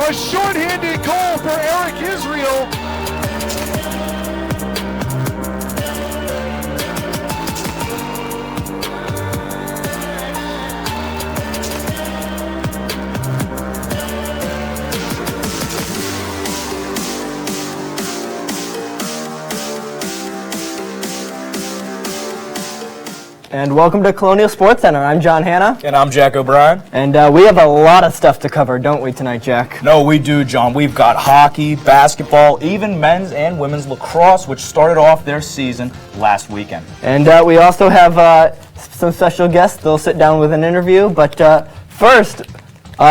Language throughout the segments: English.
A shorthanded goal for Eric Israel. And welcome to Colonial Sports Center. I'm John Hanna. And I'm Jack O'Brien. And we have a lot of stuff to cover, don't we, tonight, Jack? No, we do, John. We've got hockey, basketball, even men's and women's lacrosse, which started off their season last weekend. And we also have some special guests. They'll sit down with an interview. But first,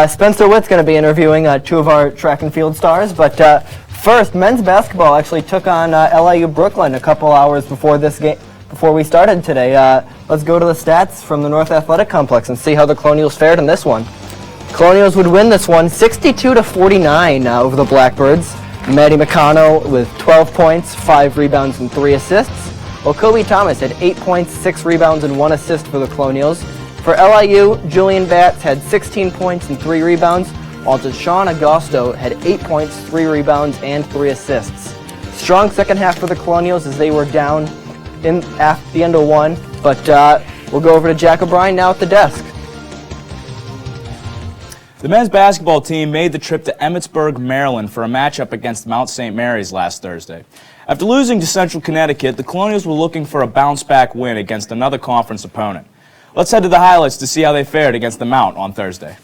Spencer Witt's going to be interviewing two of our track and field stars. But first, men's basketball actually took on LIU Brooklyn a couple hours before this game. Before we started today, let's go to the stats from the North Athletic Complex and see how the Colonials fared in this one. Colonials would win this one 62-49 over the Blackbirds. Maddie McConnell with 12 points, 5 rebounds, and 3 assists. While Kobe Thomas had 8 points, 6 rebounds, and 1 assist for the Colonials. For LIU, Julian Batts had 16 points and 3 rebounds, while Deshaun Agosto had 8 points, 3 rebounds, and 3 assists. Strong second half for the Colonials as they were down at the end of one, but we'll go over to Jack O'Brien now at the desk. The men's basketball team made the trip to Emmitsburg, Maryland for a matchup against Mount St. Mary's last Thursday. After losing to Central Connecticut, the Colonials were looking for a bounce-back win against another conference opponent. Let's head to the highlights to see how they fared against the Mount on Thursday.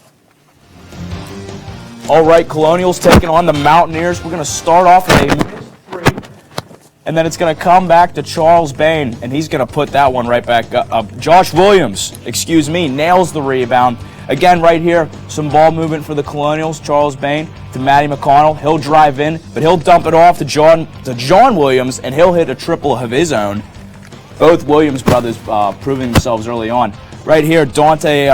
All right, Colonials taking on the Mountaineers. We're going to start off with a and then it's going to come back to Charles Bain, and he's going to put that one right back up. Josh Williams, nails the rebound. Again, right here, some ball movement for the Colonials. Charles Bain to Maddie McConnell. He'll drive in, but he'll dump it off to John Williams, and he'll hit a triple of his own. Both Williams brothers proving themselves early on. Right here, Dante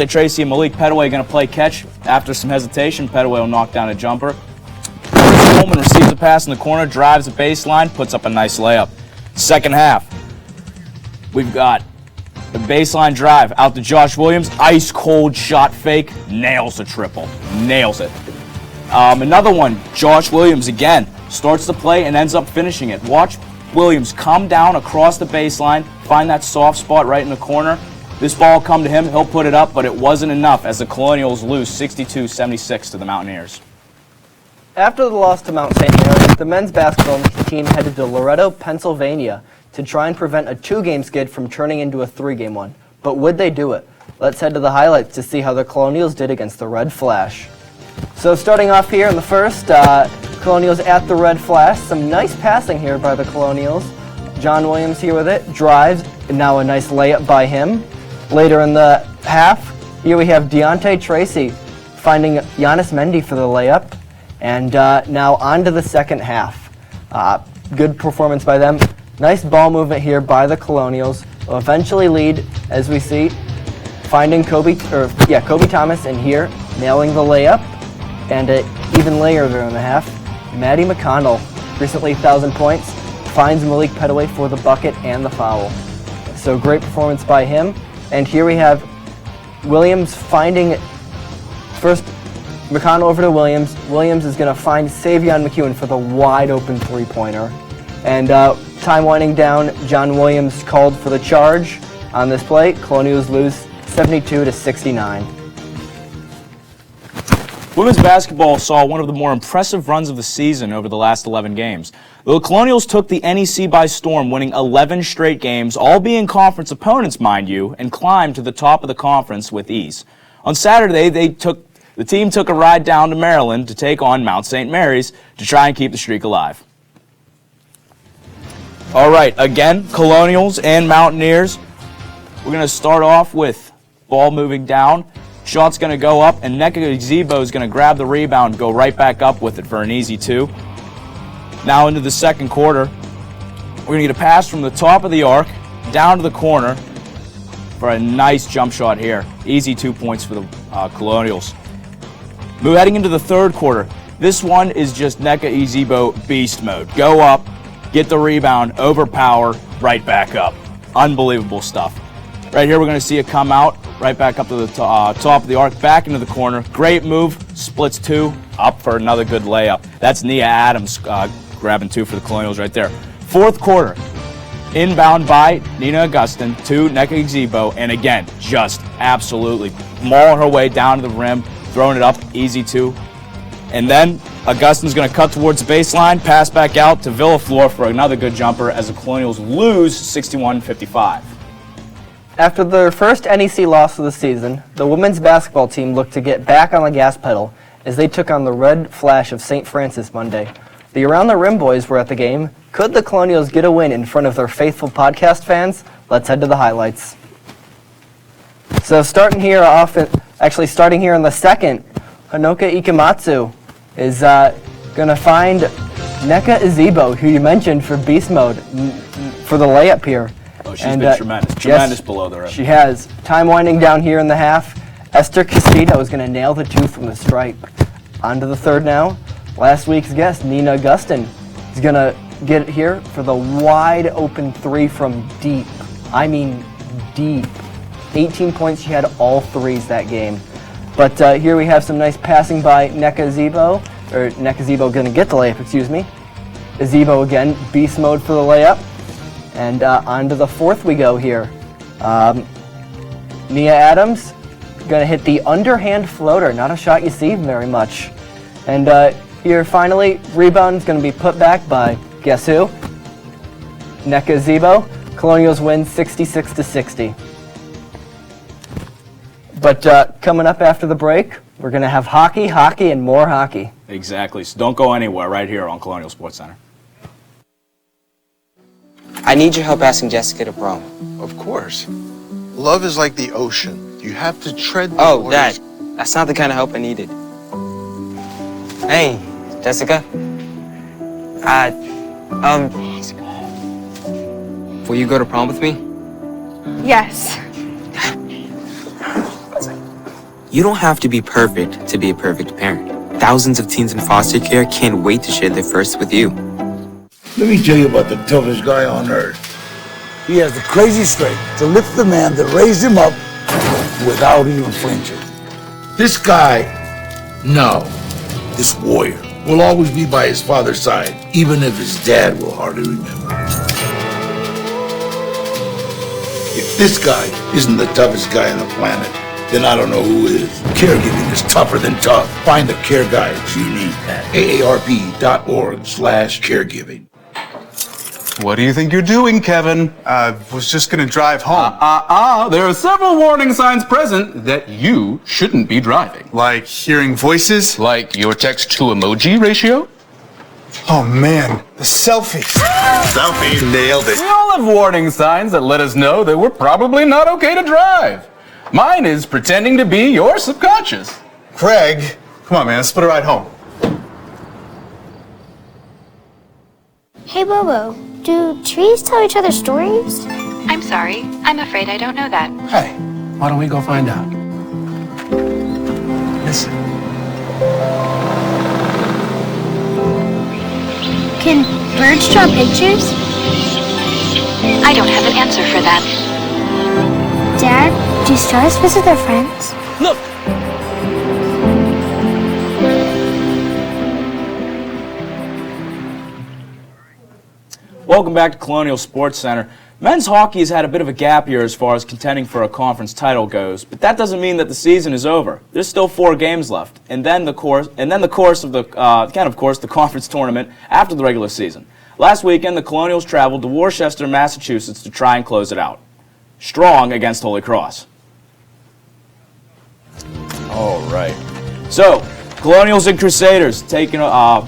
Tracy and Malik Petaway going to play catch. After some hesitation, Petaway will knock down a jumper. Coleman receives a pass in the corner, drives the baseline, puts up a nice layup. Second half, we've got the baseline drive out to Josh Williams. Ice cold shot fake, nails the triple, nails it. Another one, Josh Williams again, starts the play and ends up finishing it. Watch Williams come down across the baseline, find that soft spot right in the corner. This ball will come to him, he'll put it up, but it wasn't enough as the Colonials lose 62-76 to the Mountaineers. After the loss to Mount St. Mary's, the men's basketball team headed to Loretto, Pennsylvania to try and prevent a 2-game skid from turning into a 3-game one. But would they do it? Let's head to the highlights to see how the Colonials did against the Red Flash. So starting off here in the first, Colonials at the Red Flash. Some nice passing here by the Colonials. John Williams here with it, drives, and now a nice layup by him. Later in the half, here we have Deontay Tracy finding Giannis Mendy for the layup. And now on to the second half. Good performance by them. Nice ball movement here by the Colonials. Will eventually lead, as we see, finding Kobe Thomas in here, nailing the layup. And even later in the half, Maddie McConnell, recently 1,000 points, finds Malik Petaway for the bucket and the foul. So great performance by him. And here we have Williams finding first McConnell over to Williams. Williams is going to find Savion McEwen for the wide open three-pointer. And time winding down, John Williams called for the charge on this play. Colonials lose 72-69. Women's basketball saw one of the more impressive runs of the season over the last 11 games. The Colonials took the NEC by storm, winning 11 straight games, all being conference opponents, mind you, and climbed to the top of the conference with ease. On Saturday, the team took a ride down to Maryland to take on Mount St. Mary's to try and keep the streak alive. All right, again, Colonials and Mountaineers. We're going to start off with ball moving down. Shot's going to go up, and Nneka Ezigbo is going to grab the rebound and go right back up with it for an easy 2. Now into the second quarter, we're going to get a pass from the top of the arc down to the corner for a nice jump shot here. Easy 2 points for the Colonials. Heading into the third quarter, this one is just Nneka Ezigbo beast mode. Go up, get the rebound, overpower, right back up. Unbelievable stuff. Right here, we're going to see it come out, right back up to the top of the arc, back into the corner. Great move, splits 2, up for another good layup. That's Nia Adams grabbing 2 for the Colonials right there. Fourth quarter, inbound by Nina Augustin to Nneka Ezigbo, and again, just absolutely mauling her way down to the rim, throwing it up, easy 2. And then Augustin's going to cut towards the baseline, pass back out to Villaflor for another good jumper as the Colonials lose 61-55. After their first NEC loss of the season, the women's basketball team looked to get back on the gas pedal as they took on the Red Flash of St. Francis Monday. The Around the Rim boys were at the game. Could the Colonials get a win in front of their faithful podcast fans? Let's head to the highlights. So starting here in the second, Hanoka Ikematsu is going to find Nneka Ezigbo, who you mentioned for beast mode, for the layup here. Oh, she's been tremendous. Tremendous below the rim. She has. Time winding down here in the half. Esther Castillo is going to nail the 2 from the stripe. On to the third now. Last week's guest, Nina Augustin, is going to get it here for the wide open 3 from deep. I mean deep. 18 points. She had all 3s that game. But here we have some nice passing by Nneka Ezigbo, or Nneka Ezigbo going to get the layup, excuse me. Ezigbo again, beast mode for the layup. And on to the fourth we go here. Nia Adams going to hit the underhand floater, not a shot you see very much. And here finally, rebound is going to be put back by, guess who? Nneka Ezigbo. Colonials win 66-60. But coming up after the break, we're going to have hockey, and more hockey. Exactly. So don't go anywhere right here on Colonial Sports Center. I need your help asking Jessica to prom. Of course. Love is like the ocean. You have to tread the Oh, waters. Dad, that's not the kind of help I needed. Hey, Jessica. Will you go to prom with me? Yes. You don't have to be perfect to be a perfect parent. Thousands of teens in foster care can't wait to share their first with you. Let me tell you about the toughest guy on earth. He has the crazy strength to lift the man that raised him up without even flinching. This guy, no, this warrior, will always be by his father's side, even if his dad will hardly remember. If this guy isn't the toughest guy on the planet, then I don't know who is. Caregiving is tougher than tough. Find the care guides you need at aarp.org/caregiving. What do you think you're doing, Kevin? I was just gonna drive home. There are several warning signs present that you shouldn't be driving. Like hearing voices? Like your text-to-emoji ratio? Oh man, the selfie. Selfie. Nailed it. We all have warning signs that let us know that we're probably not okay to drive. Mine is pretending to be your subconscious. Craig, come on man, let's split a ride home. Hey, Bobo, do trees tell each other stories? I'm sorry. I'm afraid I don't know that. Hey, why don't we go find out? Listen. Can birds draw pictures? I don't have an answer for that. Dad, do stars visit their friends? Look! Welcome back to Colonial Sports Center. Men's hockey has had a bit of a gap year as far as contending for a conference title goes, but that doesn't mean that the season is over. There's still 4 games left, and then the course of the conference tournament after the regular season. Last weekend, the Colonials traveled to Worcester, Massachusetts, to try and close it out. Strong against Holy Cross. All right. So, Colonials and Crusaders taking Holy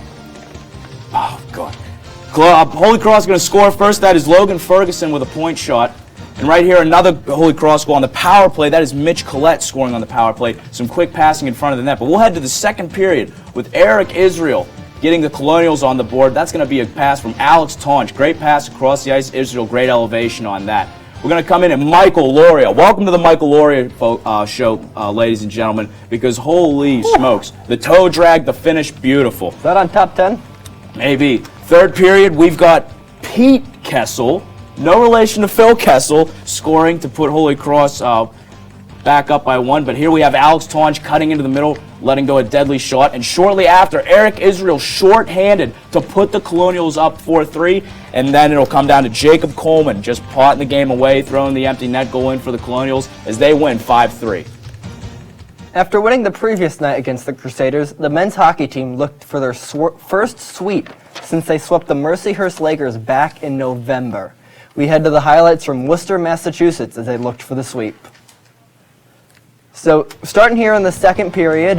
Cross going to score first. That is Logan Ferguson with a point shot. And right here, another Holy Cross goal on the power play. That is Mitch Collette scoring on the power play. Some quick passing in front of the net. But we'll head to the second period with Eric Israel getting the Colonials on the board. That's going to be a pass from Alex Taunch. Great pass across the ice. Israel, great elevation on that. We're going to come in at Michael Loria. Welcome to the Michael Loria show, ladies and gentlemen, because holy smokes. The toe drag, the finish, beautiful. Is that on top 10? Maybe. Third period, we've got Pete Kessel, no relation to Phil Kessel, scoring to put Holy Cross back up by 1, but here we have Alex Tonge cutting into the middle, letting go a deadly shot, and shortly after, Eric Israel short-handed to put the Colonials up 4-3, and then it'll come down to Jacob Coleman just potting the game away, throwing the empty net goal in for the Colonials as they win 5-3. After winning the previous night against the Crusaders, the men's hockey team looked for their first sweep since they swept the Mercyhurst Lakers back in November. We head to the highlights from Worcester, Massachusetts as they looked for the sweep. So, starting here in the second period,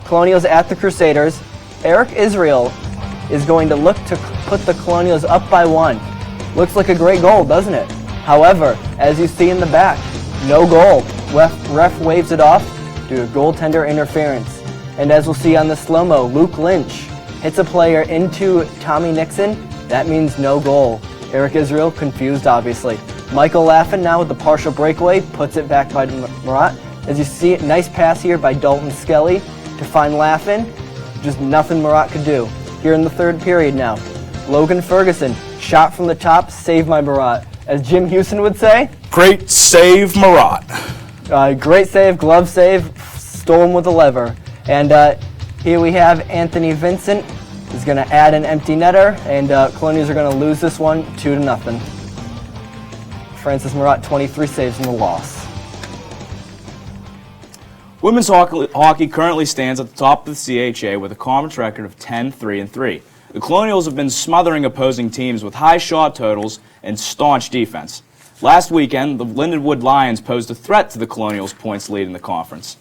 Colonials at the Crusaders. Eric Israel is going to look to put the Colonials up by 1. Looks like a great goal, doesn't it? However, as you see in the back, no goal. Ref waves it off due to goaltender interference. And as we'll see on the slow-mo, Luke Lynch hits a player into Tommy Nixon. That means no goal. Eric Israel confused, obviously. Michael Laffin now with the partial breakaway, puts it back by Murat. As you see, nice pass here by Dalton Skelly to find Laffin. Just nothing Murat could do. Here in the third period now. Logan Ferguson, shot from the top, save my Murat. As Jim Houston would say, great save, Murat. Great save, glove save, stolen with a lever. And here we have Anthony Vincent is going to add an empty netter, and Colonials are going to lose this one 2-0. Francis Murat, 23 saves in the loss. Women's hockey currently stands at the top of the CHA with a conference record of 10-3-3. The Colonials have been smothering opposing teams with high shot totals and staunch defense. Last weekend, the Lindenwood Lions posed a threat to the Colonials' points lead in the conference.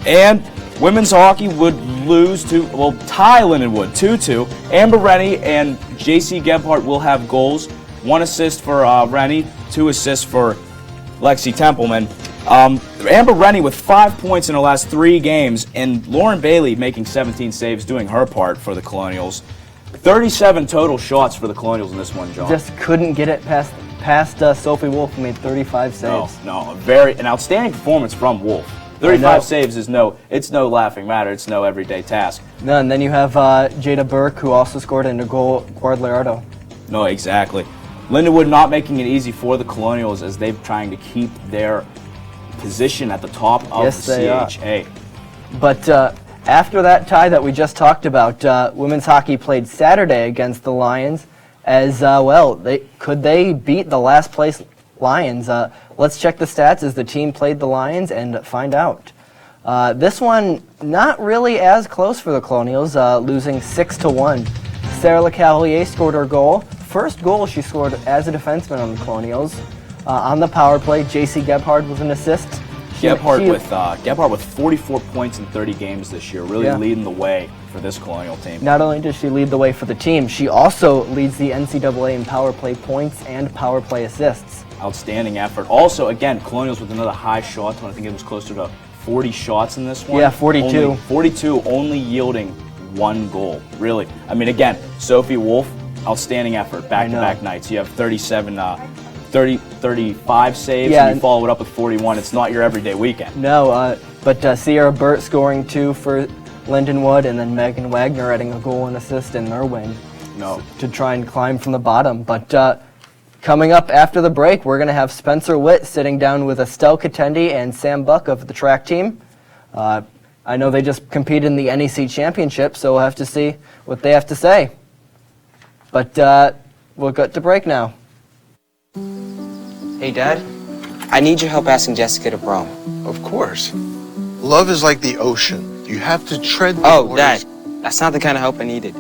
And women's hockey would tie Lindenwood 2-2. Amber Rennie and J.C. Gebhardt will have goals. 1 assist for Rennie, 2 assists for Lexi Templeman. Amber Rennie with 5 points in her last 3 games, and Lauren Bailey making 17 saves, doing her part for the Colonials. 37 total shots for the Colonials in this one, John. Just couldn't get it past Sophie Wolf, who made 35 saves. No, an outstanding performance from Wolf. 35 saves is no laughing matter. It's no everyday task. No, and then you have Jada Burke, who also scored in Nicole Guadalajara. No, exactly. Lindenwood not making it easy for the Colonials as they're trying to keep their position at the top of the CHA. But after that tie that we just talked about, women's hockey played Saturday against the Lions as well. Could they beat the last place Lions? Let's check the stats as the team played the Lions and find out. This one, not really as close for the Colonials, losing 6-1. Sarah LeCavalier scored her goal. First goal she scored as a defenseman on the Colonials. On the power play, J.C. Gebhardt with an assist. Gebhardt with 44 points in 30 games this year, really leading the way for this Colonial team. Not only does she lead the way for the team, she also leads the NCAA in power play points and power play assists. Outstanding effort. Also, again, Colonials with another high shot total. I think it was closer to 40 shots in this one. Yeah, 42. 42, only yielding 1 goal. Really. I mean, again, Sophie Wolf, outstanding effort, back-to-back nights. You have 35 saves, and you follow it up with 41. It's not your everyday weekend. No, but Sierra Burt scoring 2 for Lindenwood, and then Megan Wagner adding a goal and assist in their win. To try and climb from the bottom. But coming up after the break, we're going to have Spencer Witt sitting down with Estelle Katendi and Sam Buck of the track team. I know they just competed in the NEC Championship, so we'll have to see what they have to say. But we'll get to break now. Hey, Dad. I need your help asking Jessica to prom. Of course. Love is like the ocean. You have to tread the waters. Dad. That's not the kind of help I needed.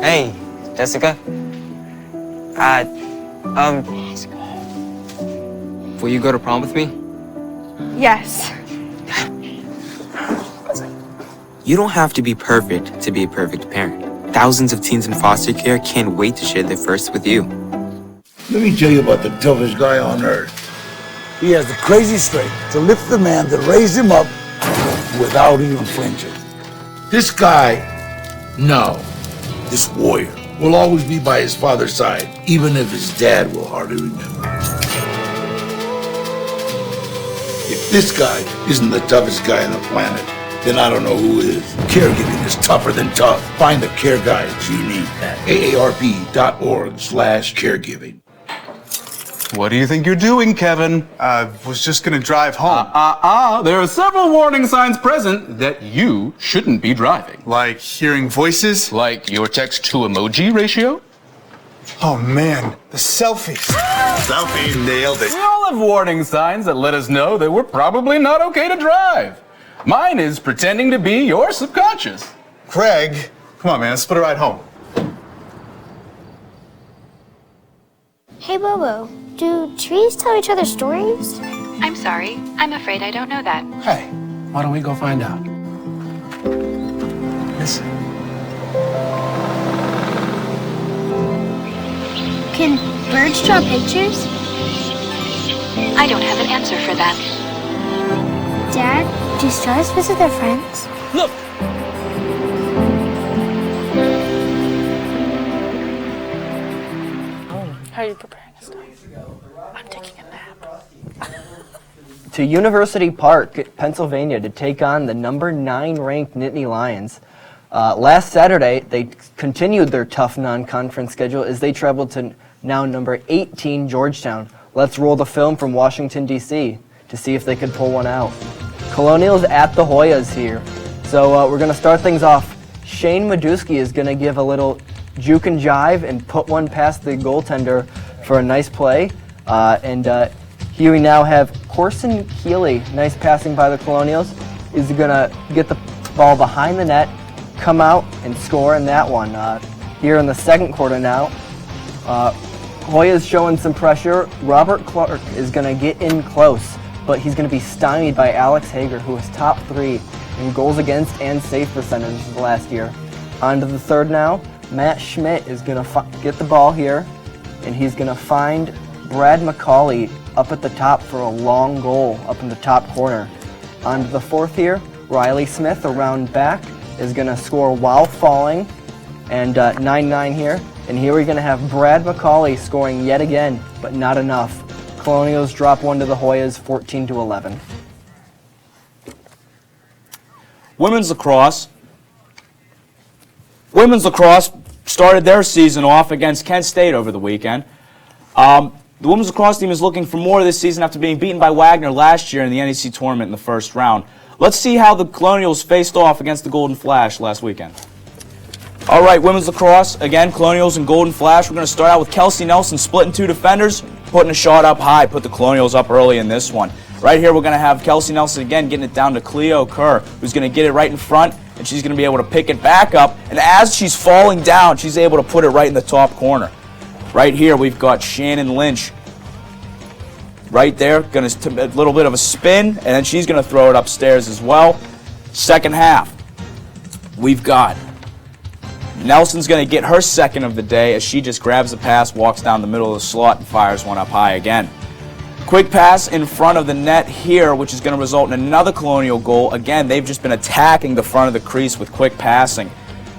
Hey, Jessica. Will you go to prom with me? Yes. You don't have to be perfect to be a perfect parent. Thousands of teens in foster care can't wait to share their first with you. Let me tell you about the toughest guy on earth. He has the crazy strength to lift the man that raised him up without even flinching. This guy, this warrior, will always be by his father's side, even if his dad will hardly remember. If this guy isn't the toughest guy on the planet, then I don't know who is. Caregiving is tougher than tough. Find the care guides you need at aarp.org/caregiving. What do you think you're doing, Kevin? Was just gonna drive home. There are several warning signs present that you shouldn't be driving. Like hearing voices? Like your text-to-emoji ratio? Oh man, the selfies. Selfie, nailed it. We all have warning signs that let us know that we're probably not okay to drive. Mine is pretending to be your subconscious. Craig, come on man, let's split a ride home. Hey, Bobo, do trees tell each other stories? I'm sorry. I'm afraid I don't know that. Hey, why don't we go find out? Listen. Can birds draw pictures? I don't have an answer for that. Dad, do stars visit their friends? Look! How are you preparing this stuff? I'm taking a nap. To University Park, Pennsylvania, to take on the number 9 ranked Nittany Lions. Last Saturday, they continued their tough non-conference schedule as they traveled to now number 18 Georgetown. Let's roll the film from Washington, D.C. to see if they could pull one out. Colonials at the Hoyas here. So we're going to start things off. Shane Madusky is going to give a little juke and jive and put one past the goaltender for a nice play. Here we now have Corson Keeley, nice passing by the Colonials, is going to get the ball behind the net, come out and score in that one. Here in the second quarter now, Hoya's showing some pressure. Robert Clark is going to get in close, but he's going to be stymied by Alex Hager, who is top 3 in goals against and save percentages last year. On to the third now. Matt Schmidt is going to get the ball here, and he's going to find Brad McCauley up at the top for a long goal up in the top corner. On to the fourth here. Riley Smith around back is going to score while falling, and 9-9 here. And here we're going to have Brad McCauley scoring yet again, but not enough. Colonials drop one to the Hoyas, 14-11. Women's lacrosse started their season off against Kent State over the weekend. The women's lacrosse team is looking for more this season after being beaten by Wagner last year in the NEC tournament in the first round. Let's see how the Colonials faced off against the Golden Flash last weekend. All right, women's lacrosse, again, Colonials and Golden Flash. We're going to start out with Kelsey Nelson splitting 2 defenders, putting a shot up high, put the Colonials up early in this one. Right here, we're going to have Kelsey Nelson again getting it down to Cleo Kerr, who's going to get it right in front, and she's going to be able to pick it back up. And as she's falling down, she's able to put it right in the top corner. Right here, we've got Shannon Lynch. Right there, going to a little bit of a spin, and then she's going to throw it upstairs as well. Second half, we've got Nelson's going to get her second of the day as she just grabs the pass, walks down the middle of the slot, and fires one up high again. Quick pass in front of the net here, which is going to result in another Colonial goal. Again, they've just been attacking the front of the crease with quick passing.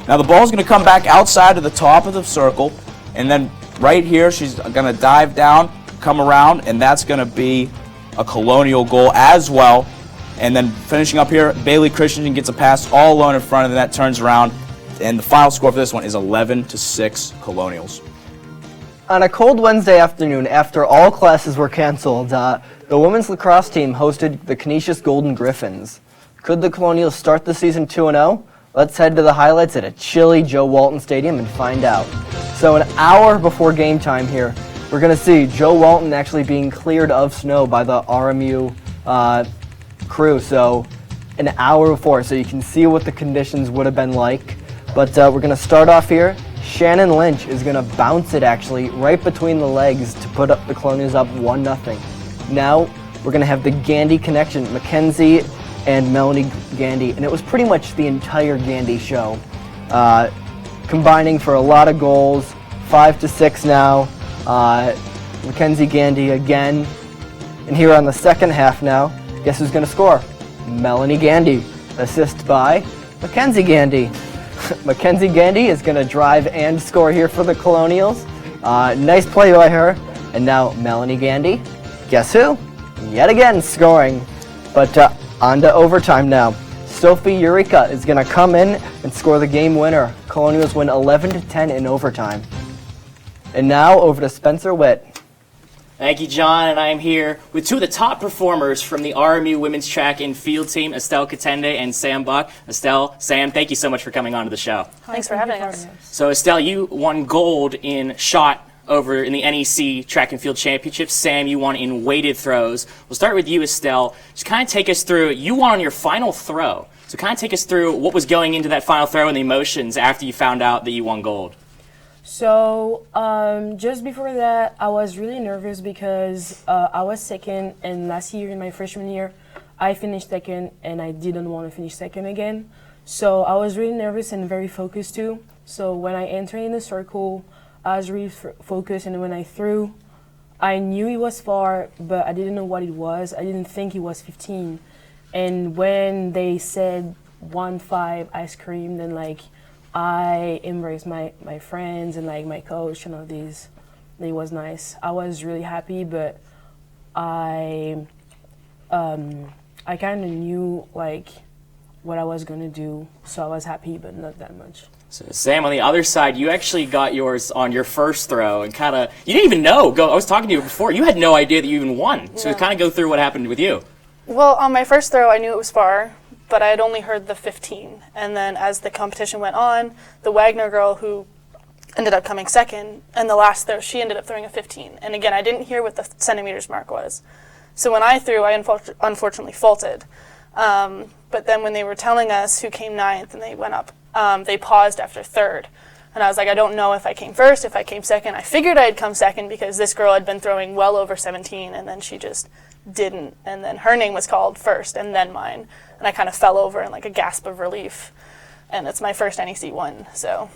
Now the ball's going to come back outside of the top of the circle, and then right here she's going to dive down, come around, and that's going to be a Colonial goal as well. And then finishing up here, Bailey Christensen gets a pass all alone in front of the net, turns around, and the final score for this one is 11-6 Colonials. On a cold Wednesday afternoon, after all classes were canceled, the women's lacrosse team hosted the Canisius Golden Griffins. Could the Colonials start the season 2-0? Let's head to the highlights at a chilly Joe Walton Stadium and find out. So an hour before game time here, we're going to see Joe Walton actually being cleared of snow by the RMU crew. So an hour before, so you can see what the conditions would have been like. But we're going to start off here. Shannon Lynch is going to bounce it actually right between the legs to put up the Colonials up 1-0. Now we're going to have the Gandy connection, Mackenzie and Melanie Gandy, and it was pretty much the entire Gandy show, combining for a lot of goals. 5-6 now. Mackenzie Gandy again, and here on the second half now, guess who's going to score? Melanie Gandy, assist by Mackenzie Gandy. Mackenzie Gandy is going to drive and score here for the Colonials. Nice play by her. And now Melanie Gandy, guess who? Yet again scoring. But on to overtime now. Sophie Eureka is going to come in and score the game winner. Colonials win 11-10 in overtime. And now over to Spencer Witt. Thank you, John, and I am here with two of the top performers from the RMU women's track and field team, Estelle Katende and Sam Buck. Estelle, Sam, thank you so much for coming on to the show. Thanks for having us. So, Estelle, you won gold in shot over in the NEC Track and Field Championships. Sam, you won in weighted throws. We'll start with you, Estelle. Just kind of take us through, you won on your final throw. So kind of take us through what was going into that final throw and the emotions after you found out that you won gold. So just before that, I was really nervous because I was second, and last year in my freshman year, I finished second, and I didn't want to finish second again. So I was really nervous and very focused too. So when I entered in the circle, I was really focused, and when I threw, I knew it was far, but I didn't know what it was. I didn't think it was 15. And when they said 1-5, I screamed, and like I embraced my friends and like my coach and all these. It was nice. I was really happy, but I kind of knew like what I was gonna do, so I was happy, but not that much. So Sam, on the other side, you actually got yours on your first throw, and kind of you didn't even know. I was talking to you before. You had no idea that you even won. So kind of go through what happened with you. Well, on my first throw, I knew it was far, but I had only heard the 15. And then as the competition went on, the Wagner girl who ended up coming second, and the last throw, she ended up throwing a 15. And again, I didn't hear what the centimeters mark was. So when I threw, I unfortunately faulted. But then when they were telling us who came ninth and they went up, they paused after third. And I was like, I don't know if I came first, if I came second. I figured I'd come second because this girl had been throwing well over 17, and then she just didn't. And then her name was called first, and then mine. And I kind of fell over in like a gasp of relief. And it's my first NEC one, so.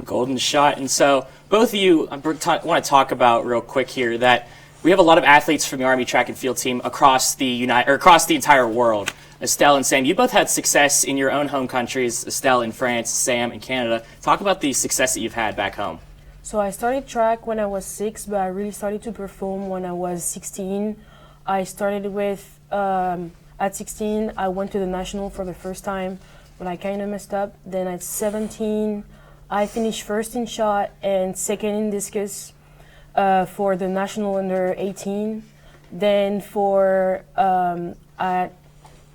Golden shot. And so both of you, I want to talk about real quick here that we have a lot of athletes from the Army track and field team across the entire world. Estelle and Sam, you both had success in your own home countries, Estelle in France, Sam in Canada. Talk about the success that you've had back home. So I started track when I was 6, but I really started to perform when I was 16. I started with, at 16, I went to the national for the first time, but I kind of messed up. Then at 17, I finished first in shot and second in discus for the national under 18. Then for, at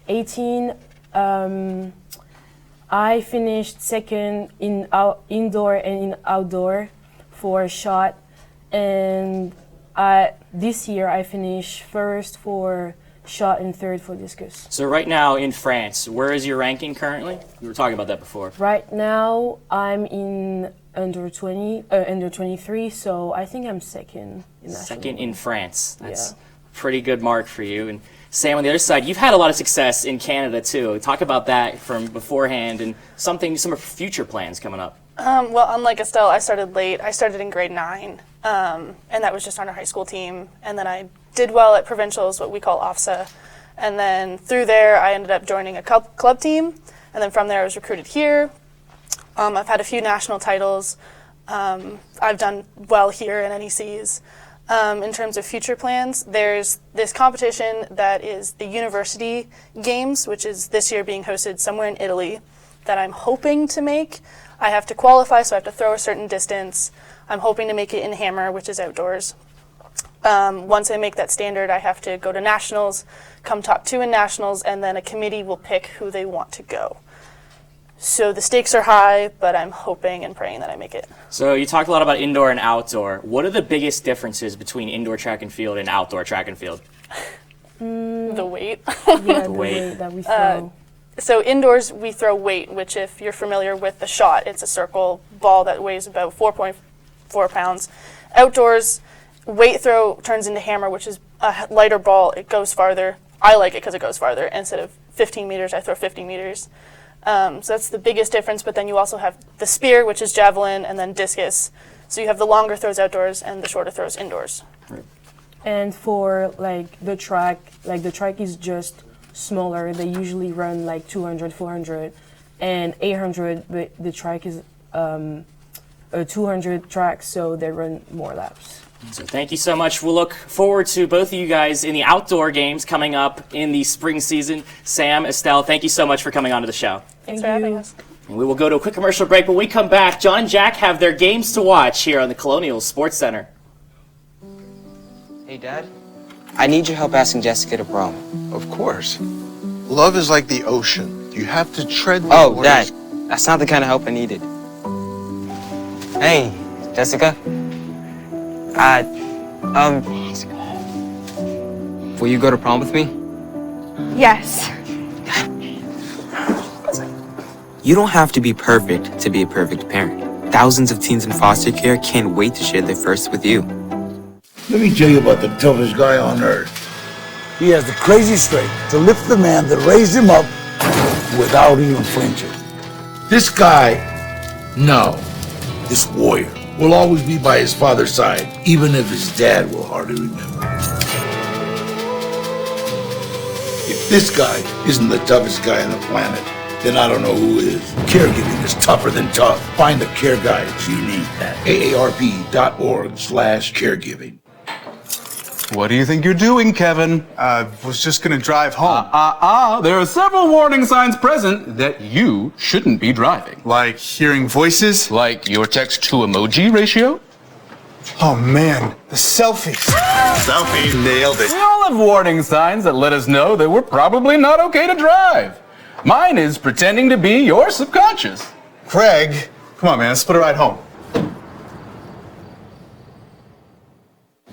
18, I finished second in indoor and in outdoor for shot, and this year I finished first for shot and third for discus. So right now in France, where is your ranking currently? We were talking about that before. Right now I'm in under 23, so I think I'm second in national. Second in France. That's a pretty good mark for you. And Sam, on the other side, you've had a lot of success in Canada too. Talk about that from beforehand and some of future plans coming up. Well, unlike Estelle, I started late. I started in grade 9, and that was just on our high school team. And then I did well at provincials, what we call OFSA. And then through there, I ended up joining a club team. And then from there, I was recruited here. I've had a few national titles. I've done well here in NECs. In terms of future plans, there's this competition that is the University Games, which is this year being hosted somewhere in Italy, that I'm hoping to make. I have to qualify, so I have to throw a certain distance. I'm hoping to make it in hammer, which is outdoors. Once I make that standard, I have to go to nationals, come top 2 in nationals, and then a committee will pick who they want to go. So the stakes are high, but I'm hoping and praying that I make it. So you talked a lot about indoor and outdoor. What are the biggest differences between indoor track and field and outdoor track and field? The weight. Yeah, the weight that we throw. So indoors, we throw weight, which if you're familiar with the shot, it's a circle ball that weighs about 4.4 pounds. Outdoors, weight throw turns into hammer, which is a lighter ball. It goes farther. I like it because it goes farther. Instead of 15 meters, I throw 50 meters. So that's the biggest difference, but then you also have the spear, which is javelin, and then discus. So you have the longer throws outdoors and the shorter throws indoors. And for the track is just smaller. They usually run like 200, 400, and 800, but the track is a 200 track, so they run more laps. So thank you so much. We'll look forward to both of you guys in the outdoor games coming up in the spring season. Sam, Estelle, thank you so much for coming on to the show. Thanks for having us. And we will go to a quick commercial break. When we come back, John and Jack have their games to watch here on the Colonial Sports Center. Hey, Dad. I need your help asking Jessica to prom. Of course. Love is like the ocean. You have to tread the Oh, waters. Dad. That's not the kind of help I needed. Hey, Jessica. Will you go to prom with me? Yes. You don't have to be perfect to be a perfect parent. Thousands of teens in foster care can't wait to share their first with you. Let me tell you about the toughest guy on earth. He has the crazy strength to lift the man that raised him up without even flinching. This guy, this warrior, will always be by his father's side, even if his dad will hardly remember. If this guy isn't the toughest guy on the planet, then I don't know who is. Caregiving is tougher than tough. Find the care guides you need at aarp.org/caregiving. What do you think you're doing, Kevin? I was just gonna drive home. There are several warning signs present that you shouldn't be driving. Like hearing voices? Like your text-to-emoji ratio? Oh man, the selfie. Selfie. Nailed it. We all have warning signs that let us know that we're probably not okay to drive. Mine is pretending to be your subconscious. Craig, come on man, let's split a ride home.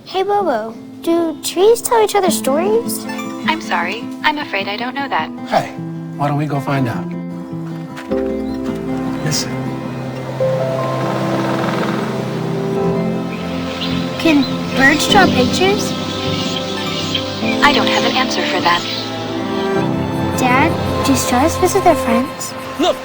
Hey, Bobo, do trees tell each other stories? I'm sorry. I'm afraid I don't know that. Hey, why don't we go find out? Listen. Can birds draw pictures? I don't have an answer for that. Dad, do stars visit their friends? Look!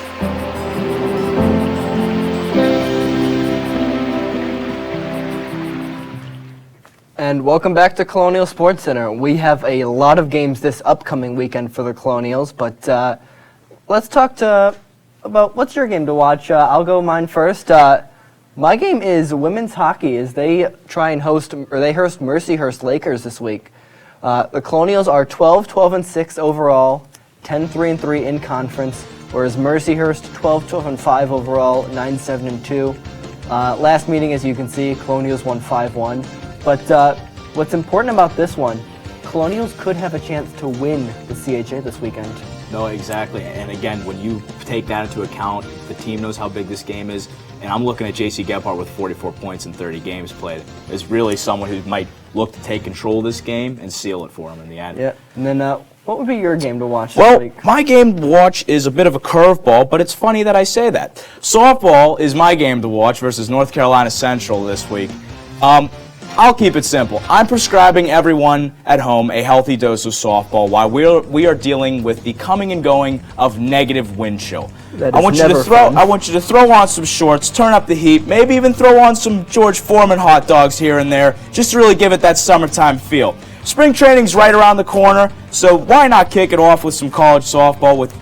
And welcome back to Colonial Sports Center. We have a lot of games this upcoming weekend for the Colonials, but let's talk about what's your game to watch. I'll go mine first. My game is women's hockey as they try and host Mercyhurst Lakers this week. The Colonials are 12-12-6 overall, 10-3-3 in conference, whereas Mercyhurst 12-12-5 overall, 9-7-2. Last meeting, as you can see, Colonials won 5-1. But what's important about this one, Colonials could have a chance to win the CHA this weekend. No, exactly. And again, when you take that into account, the team knows how big this game is. And I'm looking at J.C. Gebhardt with 44 points in 30 games played. Is really someone who might look to take control of this game and seal it for him in the end. Yeah. And then what would be your game to watch this Well, week? my game to watch is a bit of a curveball, but it's funny that I say that. Softball is my game to watch versus North Carolina Central this week. I'll keep it simple. I'm prescribing everyone at home a healthy dose of softball while we are dealing with the coming and going of negative wind chill. I want you to throw on some shorts, turn up the heat, maybe even throw on some George Foreman hot dogs here and there, just to really give it that summertime feel. Spring training's right around the corner, so why not kick it off with some college softball with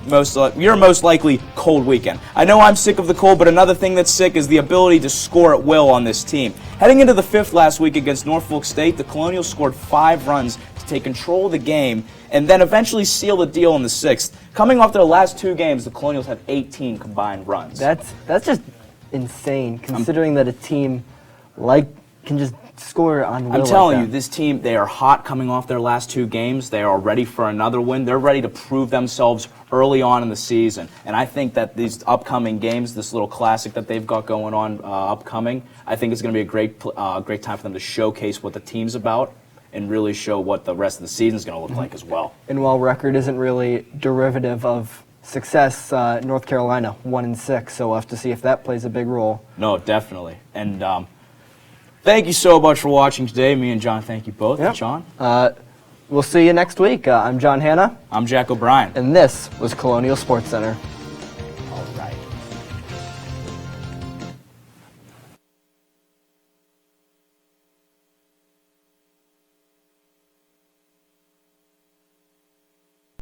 your most likely cold weekend? I know I'm sick of the cold, but another thing that's sick is the ability to score at will on this team. Heading into the fifth last week against Norfolk State, the Colonials scored 5 runs to take control of the game and then eventually seal the deal in the sixth. Coming off their last 2 games, the Colonials have 18 combined runs. That's just insane, considering that a team can just score on will. I'm telling you, this team, they are hot coming off their last 2 games. They are ready for another win. They're ready to prove themselves early on in the season. And I think that these upcoming games, this little classic that they've got going on upcoming, I think it's going to be a great time for them to showcase what the team's about and really show what the rest of the season's going to look like as well. And while record isn't really derivative of success, North Carolina 1-6, so we'll have to see if that plays a big role. No, definitely. And thank you so much for watching today. Me and John, thank you both. Yep. John? We'll see you next week. I'm John Hanna. I'm Jack O'Brien. And this was Colonial Sports Center.